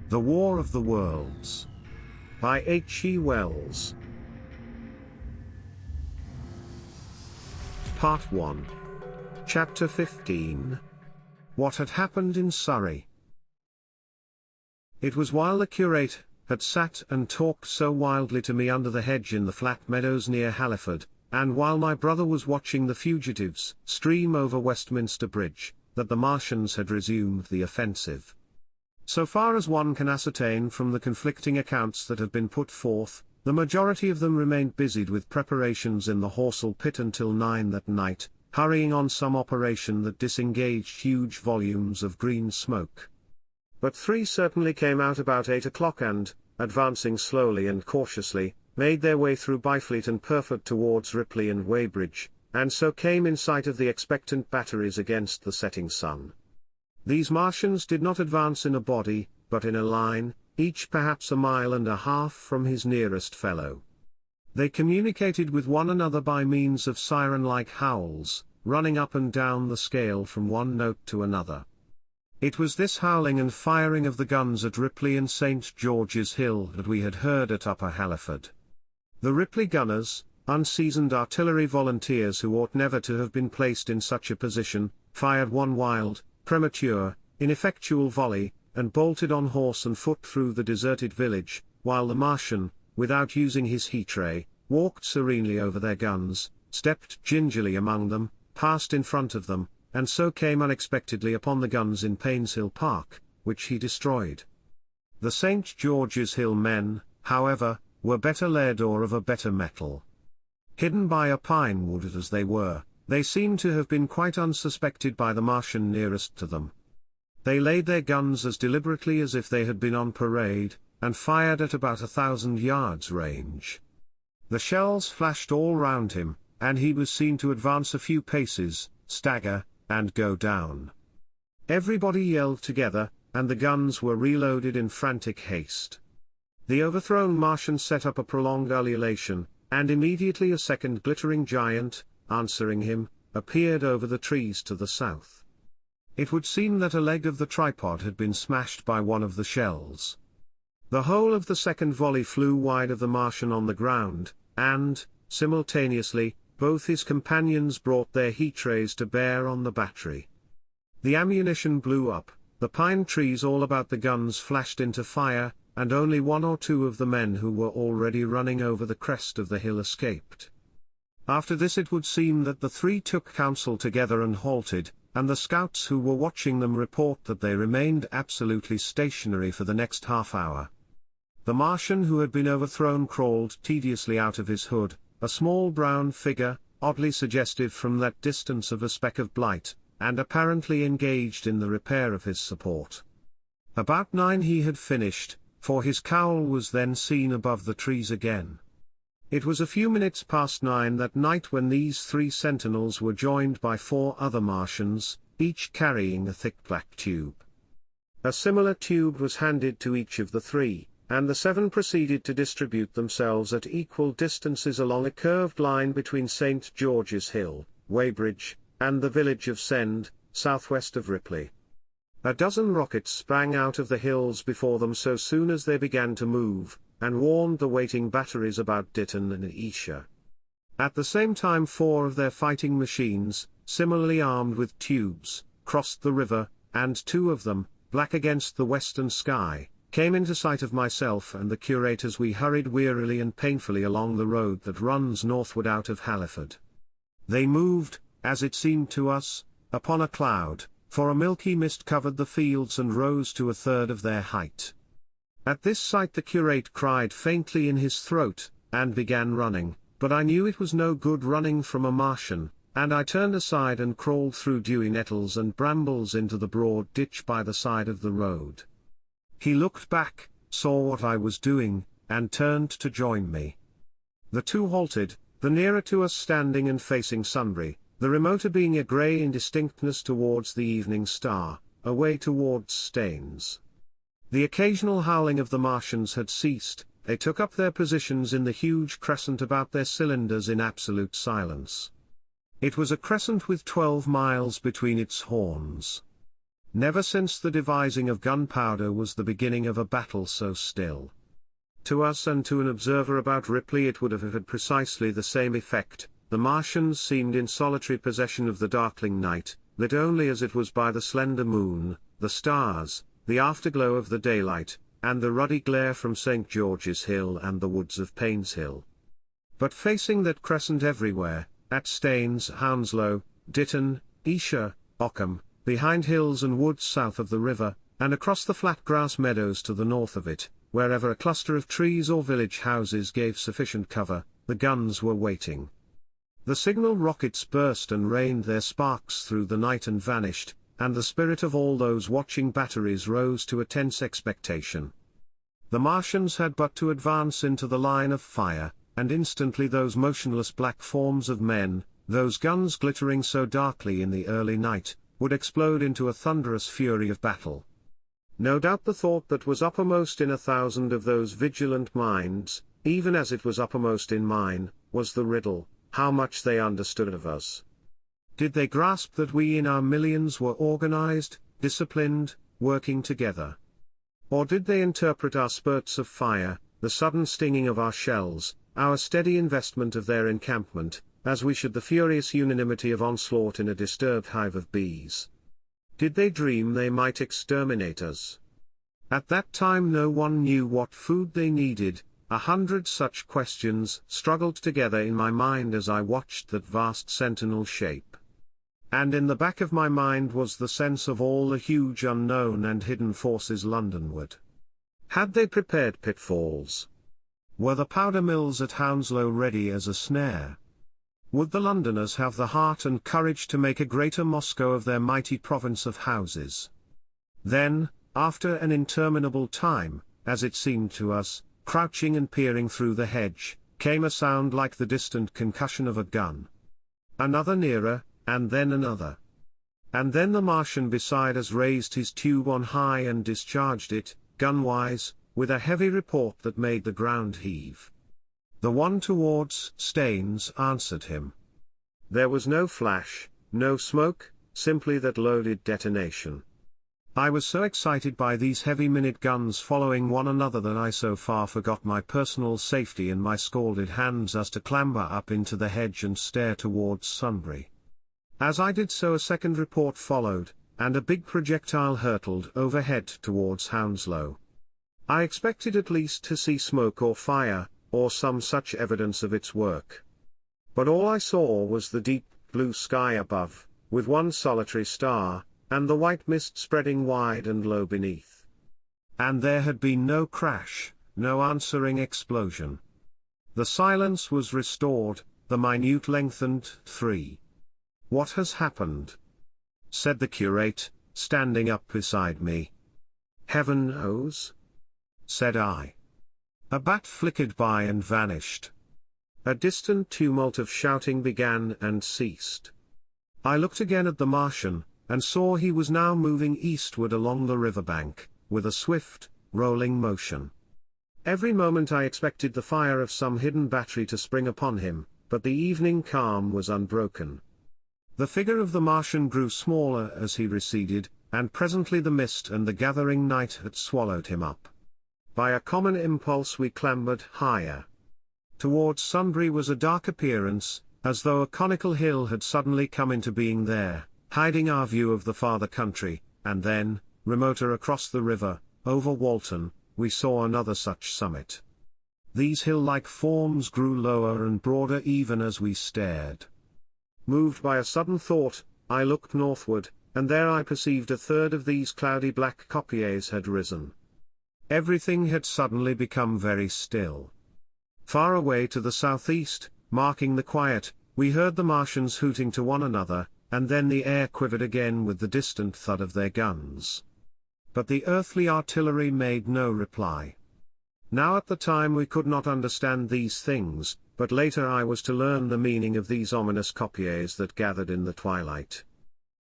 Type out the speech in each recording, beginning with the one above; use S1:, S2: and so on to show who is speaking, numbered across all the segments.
S1: The War of the Worlds. By H.G. Wells. Part 1. Chapter 15. What had happened in Surrey. It was while the curate had sat and talked so wildly to me under the hedge in the flat meadows near Halliford, and while my brother was watching the fugitives stream over Westminster Bridge, that the Martians had resumed the offensive. So far as one can ascertain from the conflicting accounts that have been put forth, the majority of them remained busied with preparations in the Horsell pit until 9 that night, hurrying on some operation that disengaged huge volumes of green smoke. But 3 certainly came out about 8 o'clock and, advancing slowly and cautiously, made their way through Byfleet and Purford towards Ripley and Weybridge, and so came in sight of the expectant batteries against the setting sun. These Martians did not advance in a body, but in a line, each perhaps 1.5 miles from his nearest fellow. They communicated with one another by means of siren-like howls, running up and down the scale from one note to another. It was this howling and firing of the guns at Ripley and St. George's Hill that we had heard at Upper Halliford. The Ripley gunners, unseasoned artillery volunteers who ought never to have been placed in such a position, fired one wild, premature, ineffectual volley, and bolted on horse and foot through the deserted village, while the Martian, without using his heat-ray, walked serenely over their guns, stepped gingerly among them, passed in front of them, and so came unexpectedly upon the guns in Painshill Park, which he destroyed. The St. George's Hill men, however, were better led or of a better mettle. Hidden by a pine wood as they were, they seemed to have been quite unsuspected by the Martian nearest to them. They laid their guns as deliberately as if they had been on parade, and fired at about 1,000 yards range. The shells flashed all round him, and he was seen to advance a few paces, stagger, and go down. Everybody yelled together, and the guns were reloaded in frantic haste. The overthrown Martian set up a prolonged ululation, and immediately a second glittering giant, answering him, appeared over the trees to the south. It would seem that a leg of the tripod had been smashed by one of the shells. The whole of the second volley flew wide of the Martian on the ground, and, simultaneously, both his companions brought their heat-rays to bear on the battery. The ammunition blew up, the pine trees all about the guns flashed into fire, and only 1 or 2 of the men who were already running over the crest of the hill escaped. After this it would seem that the 3 took counsel together and halted, and the scouts who were watching them report that they remained absolutely stationary for the next half-hour. The Martian who had been overthrown crawled tediously out of his hood, a small brown figure, oddly suggestive from that distance of a speck of blight, and apparently engaged in the repair of his support. About 9 he had finished, for his cowl was then seen above the trees again. It was a few minutes past 9 that night when these 3 sentinels were joined by 4 other Martians, each carrying a thick black tube. A similar tube was handed to each of the 3, and the 7 proceeded to distribute themselves at equal distances along a curved line between St. George's Hill, Weybridge, and the village of Send, southwest of Ripley. A dozen rockets sprang out of the hills before them so soon as they began to move, and warned the waiting batteries about Ditton and Esher. At the same time 4 of their fighting machines, similarly armed with tubes, crossed the river, and 2 of them, black against the western sky, came into sight of myself and the curate as we hurried wearily and painfully along the road that runs northward out of Halliford. They moved, as it seemed to us, upon a cloud, for a milky mist covered the fields and rose to 1/3 of their height. At this sight the curate cried faintly in his throat, and began running, but I knew it was no good running from a Martian, and I turned aside and crawled through dewy nettles and brambles into the broad ditch by the side of the road. He looked back, saw what I was doing, and turned to join me. The 2 halted, the nearer to us standing and facing Sunbury, the remoter being a grey indistinctness towards the evening star, away towards Staines. The occasional howling of the Martians had ceased, they took up their positions in the huge crescent about their cylinders in absolute silence. It was a crescent with 12 miles between its horns. Never since the devising of gunpowder was the beginning of a battle so still. To us and to an observer about Ripley it would have had precisely the same effect. The Martians seemed in solitary possession of the darkling night, lit only as it was by the slender moon, the stars, the afterglow of the daylight, and the ruddy glare from St. George's Hill and the woods of Payne's Hill. But facing that crescent everywhere, at Staines, Hounslow, Ditton, Esher, Ockham, behind hills and woods south of the river, and across the flat grass meadows to the north of it, wherever a cluster of trees or village houses gave sufficient cover, the guns were waiting. The signal rockets burst and rained their sparks through the night and vanished, and the spirit of all those watching batteries rose to a tense expectation. The Martians had but to advance into the line of fire, and instantly those motionless black forms of men, those guns glittering so darkly in the early night, would explode into a thunderous fury of battle. No doubt the thought that was uppermost in 1,000 of those vigilant minds, even as it was uppermost in mine, was the riddle: how much they understood of us. Did they grasp that we in our millions were organized, disciplined, working together? Or did they interpret our spurts of fire, the sudden stinging of our shells, our steady investment of their encampment, as we should the furious unanimity of onslaught in a disturbed hive of bees? Did they dream they might exterminate us? At that time no one knew what food they needed. 100 such questions struggled together in my mind as I watched that vast sentinel shape. And in the back of my mind was the sense of all the huge unknown and hidden forces Londonward. Had they prepared pitfalls? Were the powder mills at Hounslow ready as a snare? Would the Londoners have the heart and courage to make a greater Moscow of their mighty province of houses? Then, after an interminable time, as it seemed to us, crouching and peering through the hedge, came a sound like the distant concussion of a gun. Another nearer, and then another. And then the Martian beside us raised his tube on high and discharged it, gunwise, with a heavy report that made the ground heave. The one towards Staines answered him. There was no flash, no smoke, simply that loaded detonation. I was so excited by these heavy minute guns following one another that I so far forgot my personal safety and my scalded hands as to clamber up into the hedge and stare towards Sunbury. As I did so a second report followed, and a big projectile hurtled overhead towards Hounslow. I expected at least to see smoke or fire, or some such evidence of its work. But all I saw was the deep blue sky above, with one solitary star, and the white mist spreading wide and low beneath. And there had been no crash, no answering explosion. The silence was restored, the minute lengthened. 3. What has happened? Said the curate, standing up beside me. Heaven knows, said I. A bat flickered by and vanished. A distant tumult of shouting began and ceased. I looked again at the Martian, and saw he was now moving eastward along the riverbank, with a swift, rolling motion. Every moment I expected the fire of some hidden battery to spring upon him, but the evening calm was unbroken. The figure of the Martian grew smaller as he receded, and presently the mist and the gathering night had swallowed him up. By a common impulse we clambered higher. Towards Sunbury was a dark appearance, as though a conical hill had suddenly come into being there, hiding our view of the farther country, and then, remoter across the river, over Walton, we saw another such summit. These hill-like forms grew lower and broader even as we stared. Moved by a sudden thought, I looked northward, and there I perceived a third of these cloudy black kopjes had risen. Everything had suddenly become very still. Far away to the southeast, marking the quiet, we heard the Martians hooting to one another, and then the air quivered again with the distant thud of their guns. But the earthly artillery made no reply. Now at the time we could not understand these things, but later I was to learn the meaning of these ominous kopjes that gathered in the twilight.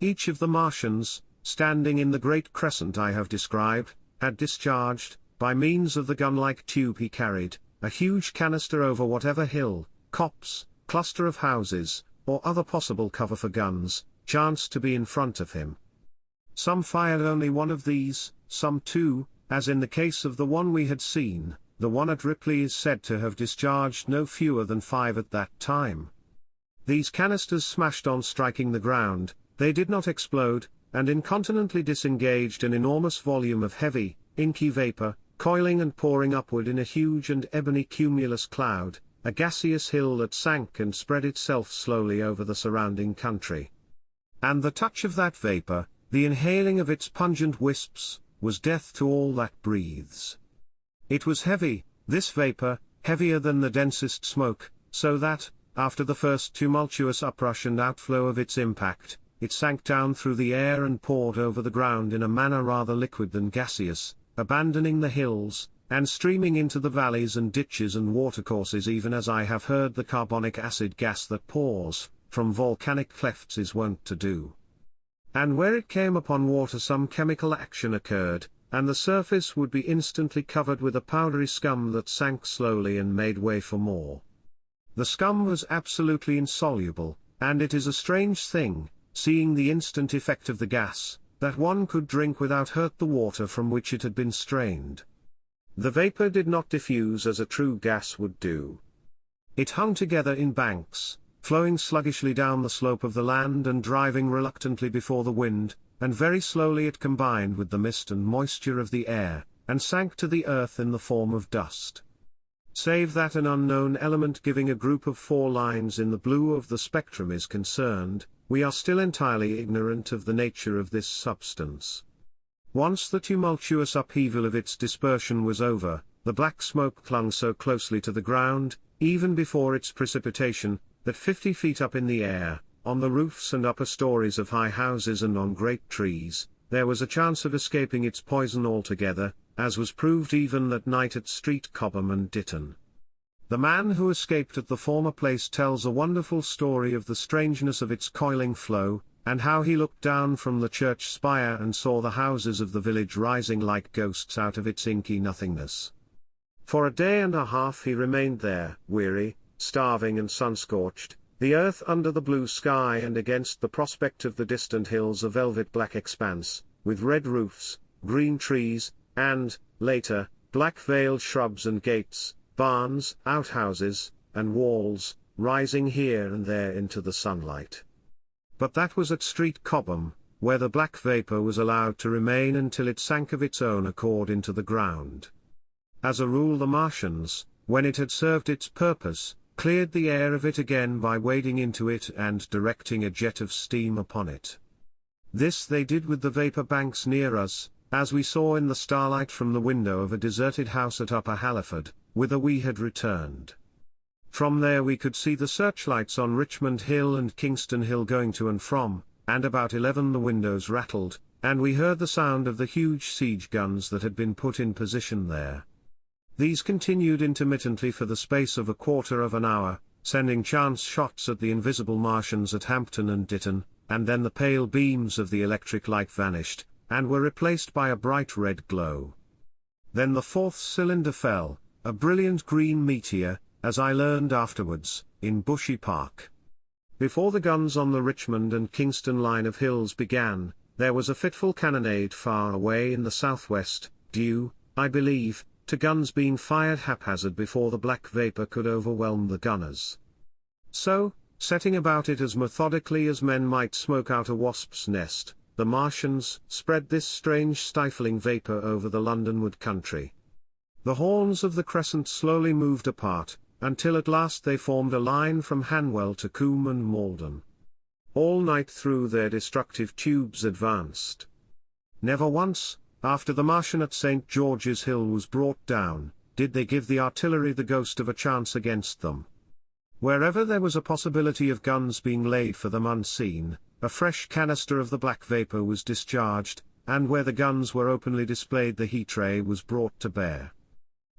S1: Each of the Martians, standing in the great crescent I have described, had discharged, by means of the gun-like tube he carried, a huge canister over whatever hill, copse, cluster of houses, or other possible cover for guns, chanced to be in front of him. Some fired only one of these, some two, as in the case of the one we had seen. The one at Ripley is said to have discharged no fewer than 5 at that time. These canisters smashed on striking the ground, they did not explode, and incontinently disengaged an enormous volume of heavy, inky vapor, coiling and pouring upward in a huge and ebony cumulus cloud, a gaseous hill that sank and spread itself slowly over the surrounding country. And the touch of that vapor, the inhaling of its pungent wisps, was death to all that breathes. It was heavy, this vapor, heavier than the densest smoke, so that, after the first tumultuous uprush and outflow of its impact, it sank down through the air and poured over the ground in a manner rather liquid than gaseous, abandoning the hills, and streaming into the valleys and ditches and watercourses, even as I have heard the carbonic acid gas that pours from volcanic clefts is wont to do. And where it came upon water some chemical action occurred, and the surface would be instantly covered with a powdery scum that sank slowly and made way for more. The scum was absolutely insoluble, and it is a strange thing, seeing the instant effect of the gas, that one could drink without hurt the water from which it had been strained. The vapor did not diffuse as a true gas would do. It hung together in banks, flowing sluggishly down the slope of the land and driving reluctantly before the wind, and very slowly it combined with the mist and moisture of the air, and sank to the earth in the form of dust. Save that an unknown element giving a group of 4 lines in the blue of the spectrum is concerned, we are still entirely ignorant of the nature of this substance. Once the tumultuous upheaval of its dispersion was over, the black smoke clung so closely to the ground, even before its precipitation, that 50 feet up in the air, on the roofs and upper stories of high houses and on great trees, there was a chance of escaping its poison altogether, as was proved even that night at Street Cobham and Ditton. The man who escaped at the former place tells a wonderful story of the strangeness of its coiling flow, and how he looked down from the church spire and saw the houses of the village rising like ghosts out of its inky nothingness. For a day and a half he remained there, weary, starving and sun-scorched, the earth under the blue sky and against the prospect of the distant hills a velvet black expanse, with red roofs, green trees, and, later, black veiled shrubs and gates, barns, outhouses, and walls, rising here and there into the sunlight. But that was at Street Cobham, where the black vapor was allowed to remain until it sank of its own accord into the ground. As a rule the Martians, when it had served its purpose, cleared the air of it again by wading into it and directing a jet of steam upon it. This they did with the vapor banks near us, as we saw in the starlight from the window of a deserted house at Upper Halliford, whither we had returned. From there we could see the searchlights on Richmond Hill and Kingston Hill going to and from, and about 11 the windows rattled, and we heard the sound of the huge siege guns that had been put in position there. These continued intermittently for the space of a quarter of an hour, sending chance shots at the invisible Martians at Hampton and Ditton, and then the pale beams of the electric light vanished, and were replaced by a bright red glow. Then the 4th cylinder fell, a brilliant green meteor, as I learned afterwards, in Bushy Park. Before the guns on the Richmond and Kingston line of hills began, there was a fitful cannonade far away in the southwest, due, I believe, to guns being fired haphazard before the black vapor could overwhelm the gunners. So, setting about it as methodically as men might smoke out a wasp's nest, the Martians spread this strange stifling vapor over the Londonward country. The horns of the crescent slowly moved apart, until at last they formed a line from Hanwell to Coombe and Malden. All night through their destructive tubes advanced. Never once, after the Martian at St. George's Hill was brought down, did they give the artillery the ghost of a chance against them. Wherever there was a possibility of guns being laid for them unseen, a fresh canister of the black vapor was discharged, and where the guns were openly displayed the heat ray was brought to bear.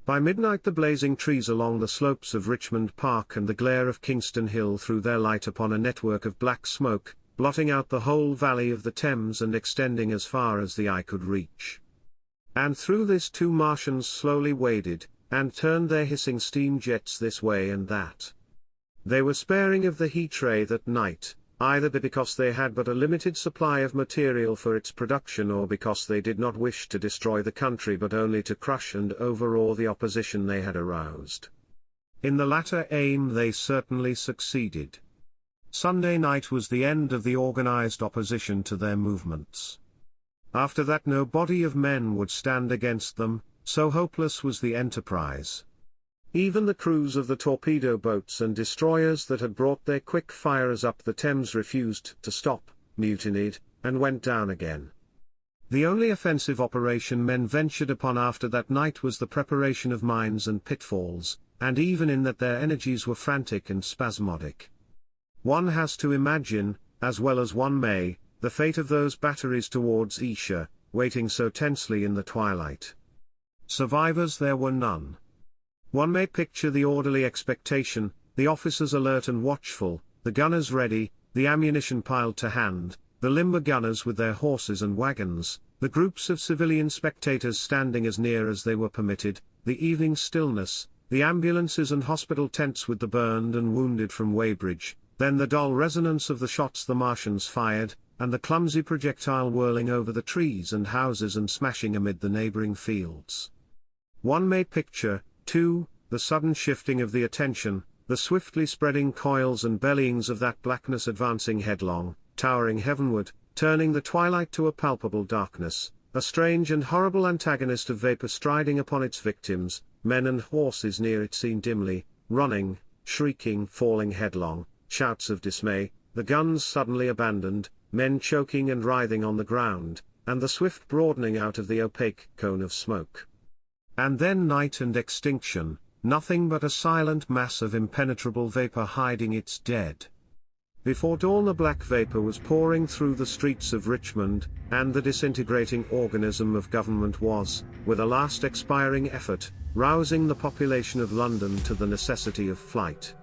S1: By midnight the blazing trees along the slopes of Richmond Park and the glare of Kingston Hill threw their light upon a network of black smoke, blotting out the whole valley of the Thames and extending as far as the eye could reach. And through this 2 Martians slowly waded, and turned their hissing steam jets this way and that. They were sparing of the heat ray that night, either because they had but a limited supply of material for its production or because they did not wish to destroy the country but only to crush and overawe the opposition they had aroused. In the latter aim they certainly succeeded. Sunday night was the end of the organized opposition to their movements. After that no body of men would stand against them, so hopeless was the enterprise. Even the crews of the torpedo boats and destroyers that had brought their quick firers up the Thames refused to stop, mutinied, and went down again. The only offensive operation men ventured upon after that night was the preparation of mines and pitfalls, and even in that their energies were frantic and spasmodic. One has to imagine, as well as one may, the fate of those batteries towards Esher, waiting so tensely in the twilight. Survivors there were none. One may picture the orderly expectation, the officers alert and watchful, the gunners ready, the ammunition piled to hand, the limber gunners with their horses and wagons, the groups of civilian spectators standing as near as they were permitted, the evening stillness, the ambulances and hospital tents with the burned and wounded from Weybridge, then the dull resonance of the shots the Martians fired, and the clumsy projectile whirling over the trees and houses and smashing amid the neighboring fields. One may picture, too, the sudden shifting of the attention, the swiftly spreading coils and bellyings of that blackness advancing headlong, towering heavenward, turning the twilight to a palpable darkness, a strange and horrible antagonist of vapor striding upon its victims, men and horses near it seen dimly, running, shrieking, falling headlong, shouts of dismay, the guns suddenly abandoned, men choking and writhing on the ground, and the swift broadening out of the opaque cone of smoke. And then night and extinction, nothing but a silent mass of impenetrable vapor hiding its dead. Before dawn the black vapor was pouring through the streets of Richmond, and the disintegrating organism of government was, with a last expiring effort, rousing the population of London to the necessity of flight.